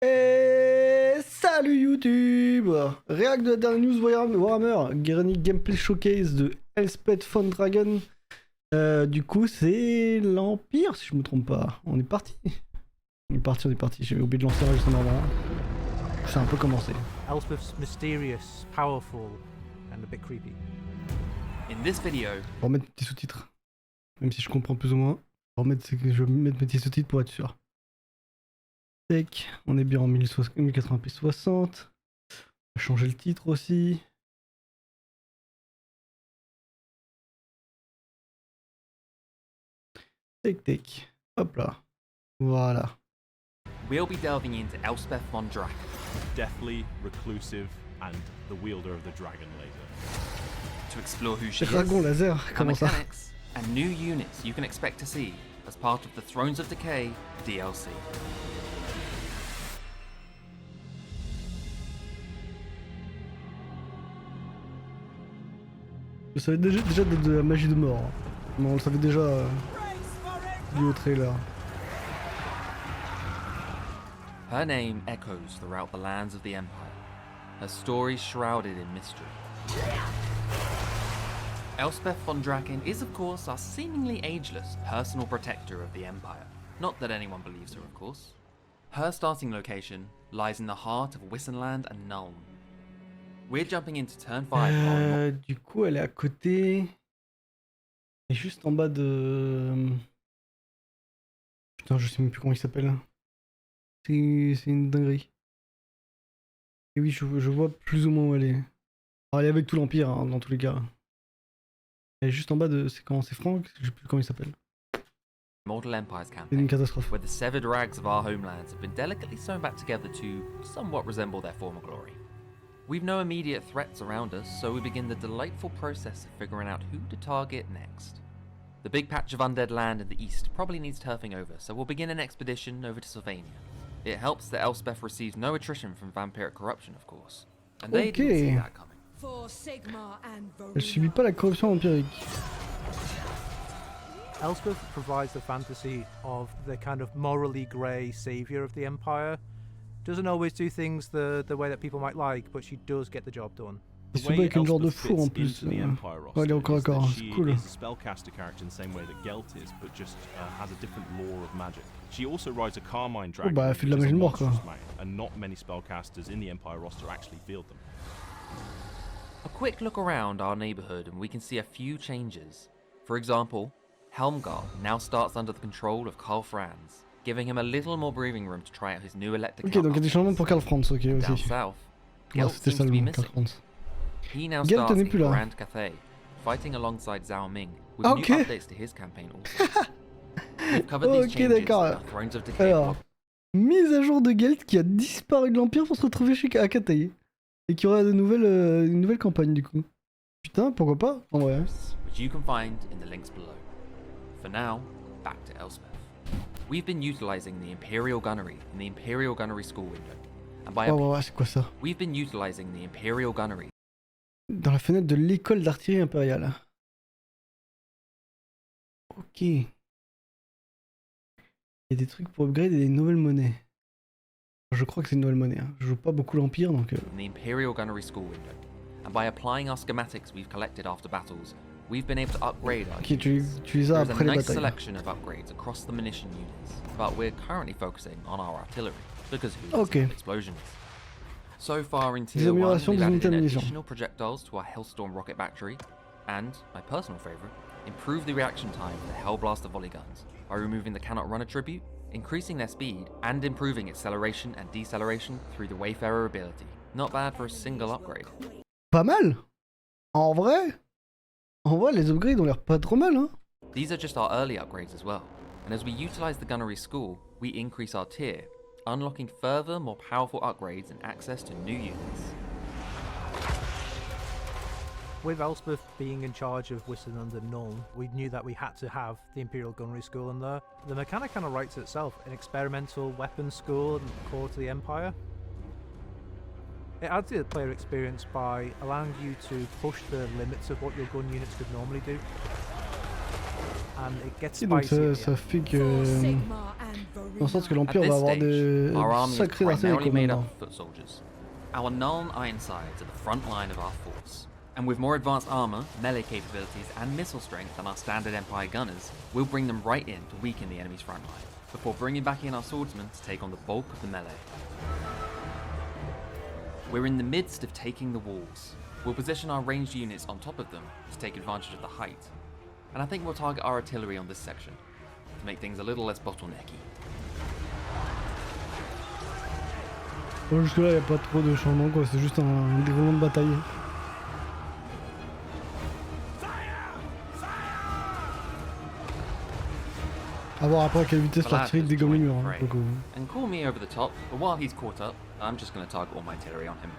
Et salut YouTube! Réact de la dernière news Warhammer, Granny Gameplay Showcase de Elspeth von Dragon. Du coup, c'est l'Empire, si je me trompe pas. On est parti. On est parti. J'ai oublié de lancer l'enregistrement avant. C'est un peu commencé. Elspeth's mysterious, powerful, and a bit creepy. In this video, Je vais remettre mes petits sous-titres. Même si je comprends plus ou moins. Je vais mettre mes petits sous-titres pour être sûr. Tac, on est bien en 1080p 60. On va changer le titre aussi. Tac. Hop là. Voilà. we'll be delving into Elspeth von Draken. Deathly, reclusive, and the wielder of the dragon laser. To explore who she Dragon is, laser, her comment ça? mechanics, and new units you can expect to see as part of the Thrones of Decay DLC. Je savais déjà de la magie de mort. Mais on le savait déjà du au trailer. Her name echoes throughout the lands of the Empire, her story shrouded in mystery. Elspeth von Draken is of course our seemingly ageless personal protector of the Empire. Not that anyone believes her, of course. Her starting location lies in the heart of Wissenland and Nuln. We're jumping into turn 5 Du coup, elle est à côté. Elle est juste en bas de... Putain, je sais même plus comment il s'appelle. C'est une dinguerie. Et oui, je vois plus ou moins où elle est. Alors, elle est avec tout l'Empire, hein, dans tous les cas. Elle est juste en bas de... C'est comment? C'est Franck? Je sais plus comment il s'appelle. Mortal Empire's C'est une campaign, catastrophe. where the severed rags of our homelands have been delicately sewn back together to somewhat resemble their former glory. We've no immediate threats around us, so we begin the delightful process of figuring out who to target next. The big patch of undead land in the east probably needs turfing over, so we'll begin an expedition over to Sylvania. It helps that Elspeth receives no attrition from vampiric corruption, of course. And they didn't see that coming. Elle subit pas la corruption empirique. Elspeth provides the fantasy of the kind of morally grey saviour of the Empire. Doesn't always do things the way that people might like, but she does get the job done. Il se bat avec une genre de four en plus. Ouais, elle est encore d'accord, c'est cool. She is a spellcaster character in the same way that Gelt is, but just has a different lore of magic. She also rides a Carmine dragon, bah, elle fait de la magie de mort, quoi. And not many spellcasters in the Empire roster actually field them. A quick look around our neighbourhood and we can see a few changes. For example, Helmgard now starts under the control of Karl Franz, giving him a little more breathing room to try out his new electric. Ok, donc il y a des changements pour Karl Franz, ok Down aussi. south, Ouais, Gelt c'était seems ça to le be nom, Karl missing. Franz. He now Gelt starts n'est in plus là. Grand Cathay, fighting alongside Zhao Ming, with Ok. new updates to his campaign also. We've covered these Ok, changes in d'accord. our Thrones of Decay Alors, blog. mise à jour de Gelt qui a disparu de l'Empire pour se retrouver chez Akatay. Et qui aura une nouvelle campagne du coup. Putain, pourquoi pas? En vrai. Which you can find in the links below. For now, back to Elspeth. We've been utilising the Imperial Gunnery in the Imperial Gunnery School window. And by Ouais, c'est quoi ça? we've been utilising the Imperial Gunnery Dans la fenêtre de l'école d'artillerie impériale. Ok. Il y a des trucs pour upgrade et des nouvelles monnaies. Je crois que c'est une nouvelle monnaie. Hein. Je joue pas beaucoup l'Empire donc. in the Imperial Gunnery School window. And by applying our schematics we've collected after battles, we've been able to upgrade our Ok, units. tu les as There's a après les nice batailles. selection of upgrades across the munition units, but we're currently focusing on our artillery, because who Okay. doesn't love explosions? So far in Des Tier 1, améliorations we've des added unités in de munitions. additional projectiles to our Hellstorm rocket battery, and, my personal favourite, improve the reaction time for the Hellblaster volley guns by removing the cannot run attribute, increasing their speed, and improving acceleration and deceleration through the Wayfarer ability. Not bad for a single upgrade. Pas mal. En vrai, les upgrades ont l'air pas trop mal, hein. These are just our early upgrades as well, and as we utilise the gunnery school, we increase our tier, unlocking further, more powerful upgrades and access to new units. With Elspeth being in charge of Wissenland and Nuln, we knew that we had to have the Imperial Gunnery School in there. The mechanic kind of writes itself, an experimental weapons school and core to the Empire. It adds to the player experience by allowing you to push the limits of what your gun units could normally do. And it gets Et donc spicy. ça fait que Dans le sens que At l'Empire this va avoir stage, des our army is sacrés arsenaux primarily quand made même. up of foot soldiers. Our Nuln Ironsides are the front line of our force. And with more advanced armor, melee capabilities, and missile strength than our standard Empire gunners, we'll bring them right in to weaken the enemy's front line, before bringing back in our swordsmen to take on the bulk of the melee. We're in the midst of taking the walls. We'll position our ranged units on top of them to take advantage of the height. And I think we'll target our artillery on this section, to make things a little less bottlenecky. Bon, jusque là y a pas trop de changements quoi, c'est juste un déroulement de bataille. A voir après à quelle vitesse l'artillerie dégomme les murs. Hein, and call me over the top, but while he's caught up, I'm just going to target all my artillery on him.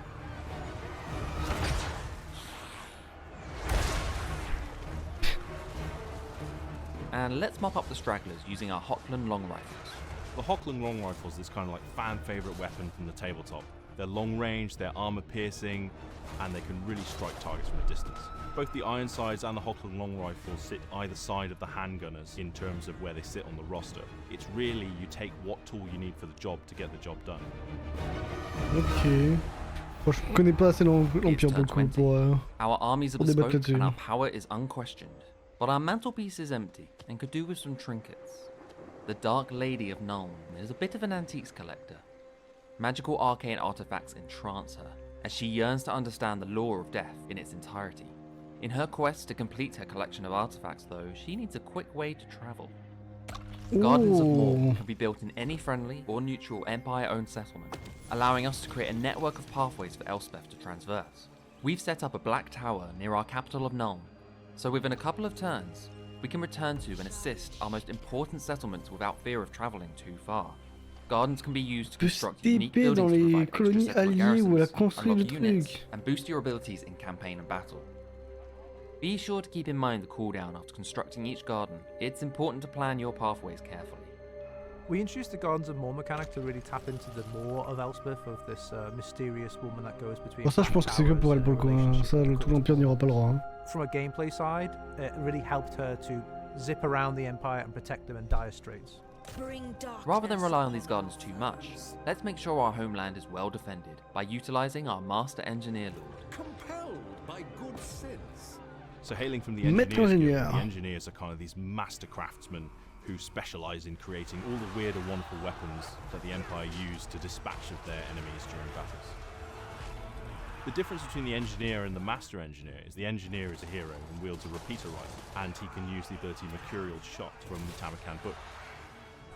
And let's mop up the stragglers using our Hochland long rifles. The Hochland long rifle is this kind of like fan favorite weapon from the tabletop. They're long range, they're armor piercing, and they can really strike targets from a distance. Both the Ironsides and the Hochland long rifles sit either side of the handgunners in terms of where they sit on the roster. It's really you take what tool you need for the job to get the job done. Ok. Bon, je connais pas assez l'Empire beaucoup pour our armies are débattre bespoke là-dessus. and our power is unquestioned. But our mantelpiece is empty and could do with some trinkets. The Dark Lady of Nuln is a bit of an antiques collector. Magical arcane artifacts entrance her, as she yearns to understand the lore of death in its entirety. In her quest to complete her collection of artifacts though, she needs a quick way to travel. Gardens of More can be built in any friendly or neutral Empire-owned settlement, allowing us to create a network of pathways for Elspeth to transverse. We've set up a black tower near our capital of Nuln, so within a couple of turns, we can return to and assist our most important settlements without fear of travelling too far. Gardens can be used to construct unique TP dans buildings to les provide extra colonies settler alliées où elle a garrisons, construit le unlock units, truc. and boost your abilities in campaign and battle. Be sure to keep in mind the cooldown after constructing each garden. It's important to plan your pathways carefully. We introduced the Gardens of More mechanic to really tap into the lore of Elspeth, of this mysterious woman that goes between. Bon, ça je pense que c'est que pour elle pour le coup. Hein. Ça, tout l'Empire n'y aura pas le droit. Hein. From a gameplay side, it really helped her to zip around the Empire and protect them in dire straits. Rather than rely on these gardens too much, let's make sure our homeland is well defended by utilising our Master Engineer Lord. Compelled by good sense. So hailing from the Maître engineers, ingénieur. the engineers are kind of these master craftsmen who specialise in creating all the weird and wonderful weapons that the Empire used to dispatch of their enemies during battles. The difference between the engineer and the master engineer is the engineer is a hero and wields a repeater rifle, and he can use the ability Mercurial Shot from the Tamarkan book.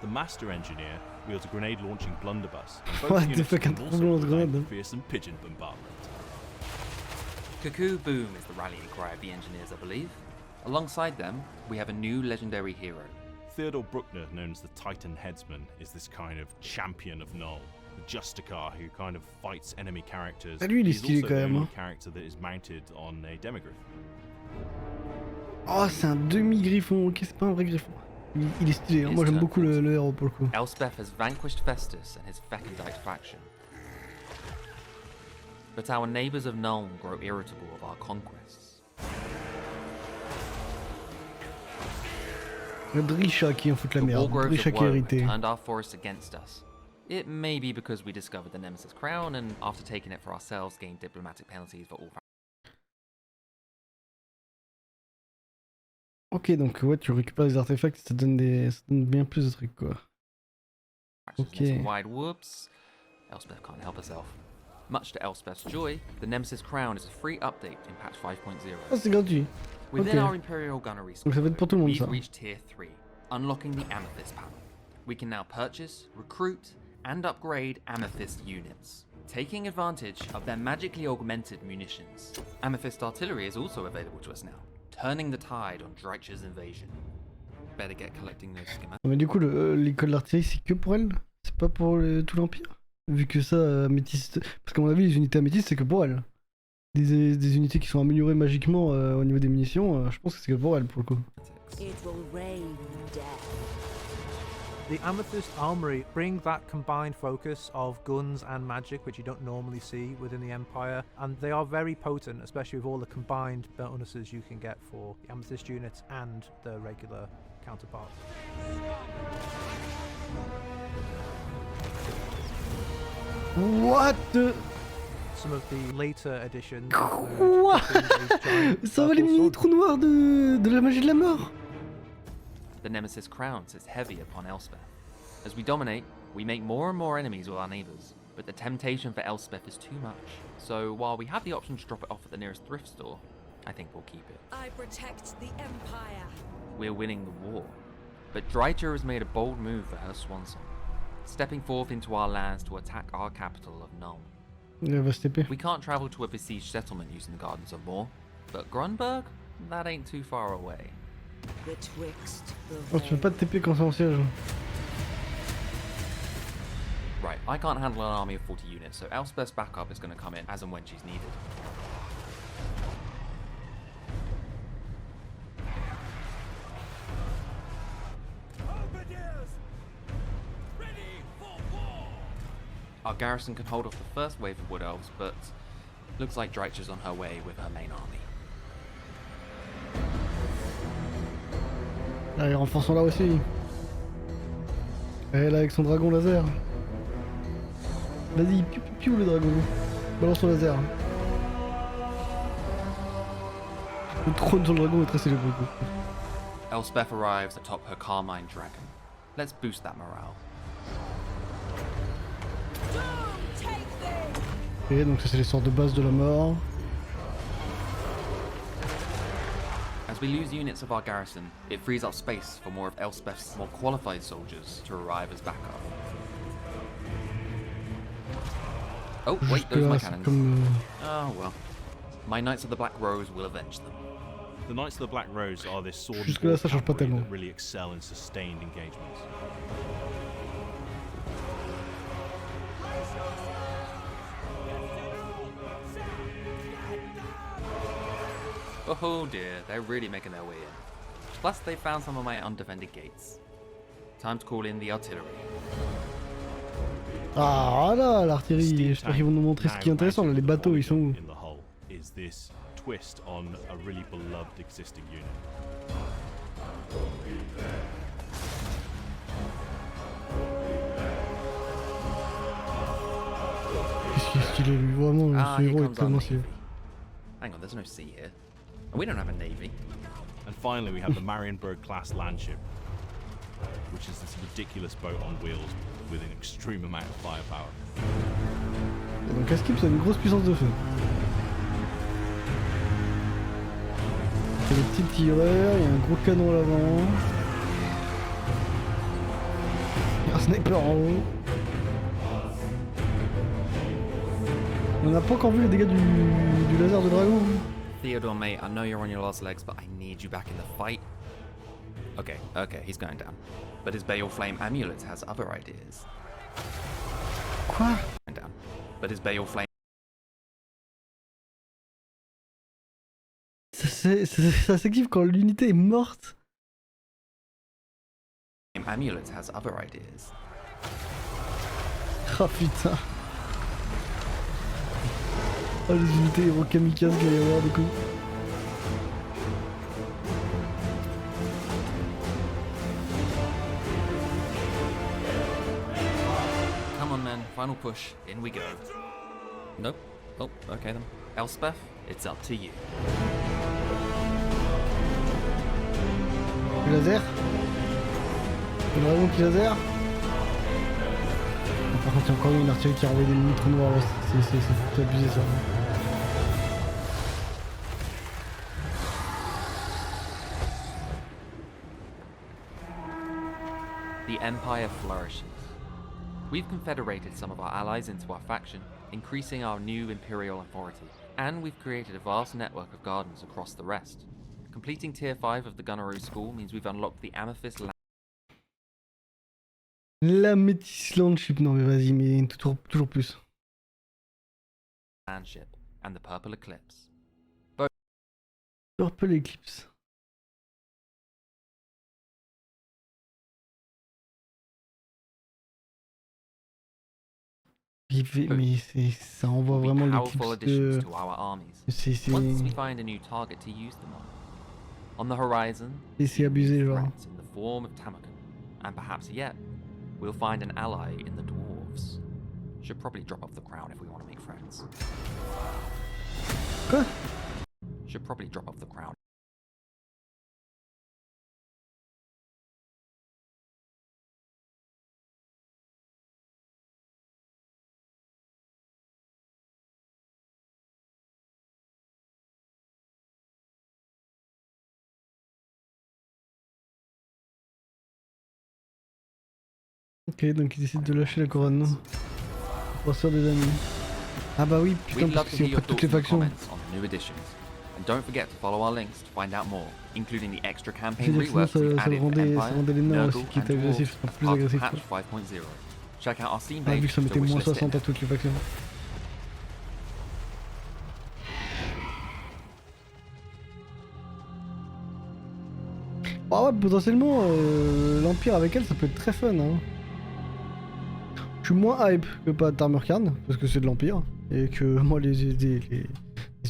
The master engineer wields a grenade-launching blunderbuss, and both What the units fuck, can un also grenade, provide hein. fearsome pigeon bombardment. Cuckoo Boom is the rallying cry of the engineers, I believe. Alongside them, we have a new legendary hero. Theodore Bruckner, known as the Titan Headsman, is this kind of champion of Null, a Justicar who kind of fights enemy characters. Ah, lui, il est He's stylé also quand the même. only Hein. character that is mounted on a demigriff. Oh, c'est un demi-griffon. Ok, c'est pas un vrai griffon. Il est stylé. Hein. Moi j'aime beaucoup le héros pour le coup. Elspeth has vanquished Festus and his Fecundite faction. But our neighbours of Nuln grow irritable of our conquests. Le Drisha qui en fout la The merde. Wargroves Drisha of qui est Woe have hérité. turned our forests against us. It may be because we discovered the Nemesis crown and after taking it for ourselves gained diplomatic penalties for all. Ok, donc ouais, tu récupères les artefacts, ça donne bien plus de trucs quoi. Okay. Wide whoops. Elspeth can't help herself. Much to Elspeth's joy, the Nemesis crown is a free update in patch 5.0. Ah, c'est gratuit. Within Ok. our Imperial Gunnery Donc ça va être pour tout le monde we've ça. reached tier 3, unlocking the Amethyst panel. We can now purchase, recruit, and upgrade Amethyst units, taking advantage of their magically augmented munitions. Amethyst artillery is also available to us now, turning the tide on Dreich's invasion. Better get collecting those schematics. Mais du coup, l'école d'artillerie, c'est que pour elle? C'est pas pour tout l'Empire? Vu que ça, améthyste. Parce qu'à mon avis, les unités améthystes, c'est que pour elle. Des unités qui sont améliorées magiquement au niveau des munitions, je pense que c'est que pour elle pour le coup. It will rain death. The Amethyst Armory bring that combined focus of guns and magic, which you don't normally see within the Empire, and they are very potent, especially with all the combined bonuses you can get for the Amethyst units and the regular counterparts. What the... Some of the later editions Quoi? include a giant Ça va les purple mini sword. trous noirs de la magie de la mort. The Nemesis crown sits heavy upon Elspeth. As we dominate, we make more and more enemies with our neighbours, but the temptation for Elspeth is too much. So while we have the option to drop it off at the nearest thrift store, I think we'll keep it. I protect the Empire. We're winning the war, but Drycha has made a bold move for her swan song, stepping forth into our lands to attack our capital of Null. Elle va se TP. We can't travel to a besieged settlement using the Gardens of Moor, but Grunberg? That ain't too far away. Betwixt the Oh, tu peux pas te TP quand c'est en siège. Right, I can't handle an army of 40 units, so Elspeth's backup is going to come in as and when she's needed. Our garrison can hold off the first wave of Wood Elves, but looks like Drycha's on her way with her main army. Allez, renforçons là aussi. Elle avec son dragon laser. Vas-y, piou piou piou le dragon. Balance ton laser. Le trône sur le dragon est très célèbre. Elspeth arrives atop her Carmine dragon. Let's boost that morale. Ok, donc ça c'est les sorts de base de la mort. As we lose units of our garrison, it frees up space for more of Elspeth's more qualified soldiers to arrive as backup. Oh, wait, those are my Jusque-là, c'est cannons. comme... Oh well. My Knights of the Black Rose will avenge them. The Knights of the Black Rose are this sword and Jusque-là, board ça change pas cavalry tellement. that really excel in sustained engagements. Oh dear, they're really making their way in. Plus, they found some of my undefended gates. Time to call in the artillery. Ah là, l'artillerie, Steam j'espère qu'ils vont nous montrer ce qui est now intéressant, là, les mounted bateaux ils sont où? in the hull is this twist on a really beloved existing unit. Qu'est-ce qu'il est stylé lui, vraiment, Ah, ce here héros est comes our tellement navy. stylé. Hang on, there's no sea here. And we don't have a navy. And finally, we have the Marienburg class landship, which is this ridiculous boat on wheels with an extreme amount of firepower. Et donc Askip ça a une grosse puissance de feu. Il y a des petits tireurs, il y a un gros canon à l'avant. Il y a un sniper en haut. On n'a pas encore vu les dégâts du laser de dragon. Theodore, mate, I know you're on your last legs, but I need you back in the fight. Okay, he's going down. But his Bale Flame amulet has other ideas. Quoi? Going down. But his Bale Flame Ça s'active quand l'unité est morte. amulet has other ideas. Oh putain. Oh les unités héros kamikazes qu'il va y avoir du coup. Come on, men. Final push. In we go. Nope. Oh, okay then. Elspeth, it's up to you. Le laser. Le dragon qui laser. Par contre, il y a encore une artillerie qui a envoyé des mini-trous noirs. C'est abusé ça. The Empire flourishes. We've confederated some of our allies into our faction, increasing our new imperial authority, and we've created a vast network of gardens across the rest. Completing Tier 5 of the Gunnery School means we've unlocked the Amethyst La Métis Landship, non mais vas-y, mais toujours plus. Landship and the Purple Eclipse. Purple Eclipse. Mais ça envoie Will be vraiment powerful l'éclipse additions de... to our armies. C'est Once we find a new target to use them on. On the horizon, c'est abusé genre. threats in the form of Tamakan, and perhaps yet, we'll find an ally in the dwarves. Should probably drop off the crown if we want to make friends. Quoi? Should probably drop off the crown. Ok, donc ils décident de lâcher la couronne. Pour se faire des amis. Ah bah oui, putain, We'd love parce to que hear c'est your pas toutes thoughts les in the factions. comments on the new additions. And don't forget to follow our links to find out more, including the extra campaign C'est-à-dire que sinon, reworks we've ça added for rendait Empire, les nains aussi Nurgle, qui and étaient agressifs, Dwarves enfin plus as part of agressifs patch quoi. 5.0. Check out our scene Ah, vu page que ça to mettait moins wishlist 60 à it. toutes les factions. Ah ouais, potentiellement, l'Empire avec elle, ça peut être très fun. Hein. Je suis moins hype que pas Tarmurkarn, parce que c'est de l'Empire, et que moi, les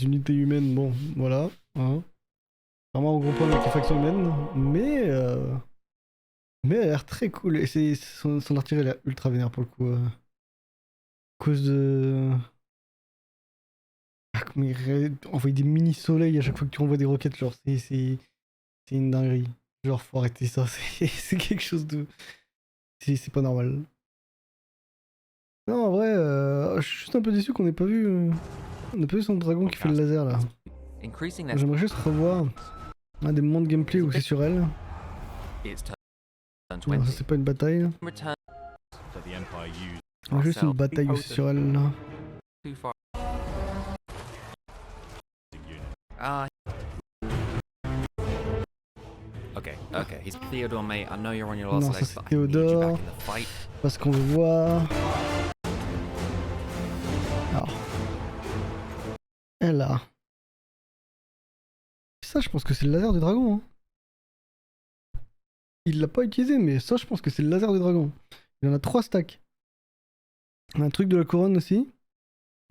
unités humaines, bon, voilà. Hein. Vraiment, en gros point avec les factions humaines, mais elle a l'air très cool, et son artillerie, elle a l'air ultra vénère pour le coup. À cause de... Ah, comment envoyer des mini-soleils à chaque fois que tu renvoies des roquettes, genre, c'est une dinguerie. Genre, faut arrêter ça, c'est quelque chose de... C'est pas normal. Non, en vrai, je suis juste un peu déçu qu'on n'ait pas vu... On n'a pas vu son dragon qui fait le laser, là. Increasing their J'aimerais juste revoir des moments de gameplay où c'est sur elle. its turn Non, 20. ça c'est pas une bataille. Return that the Empire used. Juste une bataille où c'est sur elle, là. too far. Unit. Ah. Okay, he's Theodore, mate. I know you're on your last Non, ça legs, c'est but I need you Théodore. back in the fight. Parce qu'on le voit... Alors... Elle là. Ça, je pense que c'est le laser du dragon. Hein. Il l'a pas utilisé, mais ça, je pense que c'est le laser du dragon. Il en a 3 stacks. Un truc de la couronne aussi.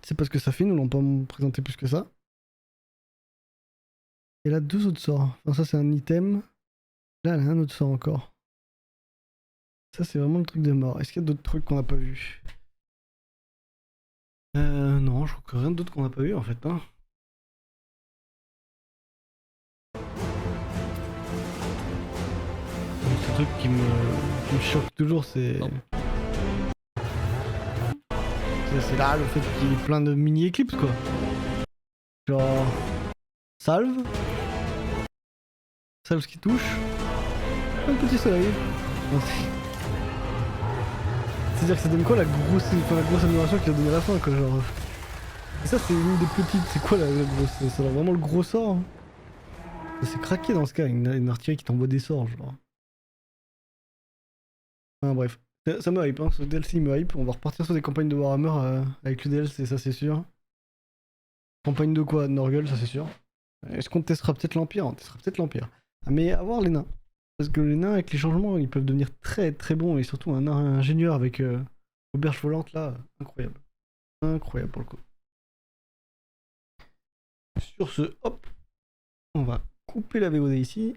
C'est parce que ça fait, ils nous l'ont pas présenté plus que ça. Et là, 2 autres sorts. Enfin, ça, c'est un item. Là, elle a un autre sort encore. Ça, c'est vraiment le truc de mort. Est-ce qu'il y a d'autres trucs qu'on n'a pas vu? Non, je crois que rien d'autre qu'on n'a pas vu en fait. Hein. Ce truc qui me choque toujours, c'est là le fait qu'il y ait plein de mini-éclipses quoi. Genre... Salve qui touche. Un petit soleil. C'est-à-dire que ça donne quoi la grosse amélioration qu'il a donnée à la fin quoi genre. Et ça c'est une des petites, c'est quoi la grosse? C'est vraiment le gros sort hein. C'est craqué dans ce cas, une artillerie qui t'envoie des sorts genre. Enfin, bref, ça me hype hein, ce DLC me hype, on va repartir sur des campagnes de Warhammer avec le DLC, ça c'est sûr. Campagne de quoi? De Nurgle, ça c'est sûr. Est-ce qu'on testera peut-être l'Empire? On testera peut-être l'Empire. Ah, mais à voir les nains. Parce que les nains avec les changements ils peuvent devenir très très bons et surtout un nain ingénieur avec l'auberge volante là, incroyable. Incroyable pour le coup. Sur ce, hop, on va couper la VOD ici.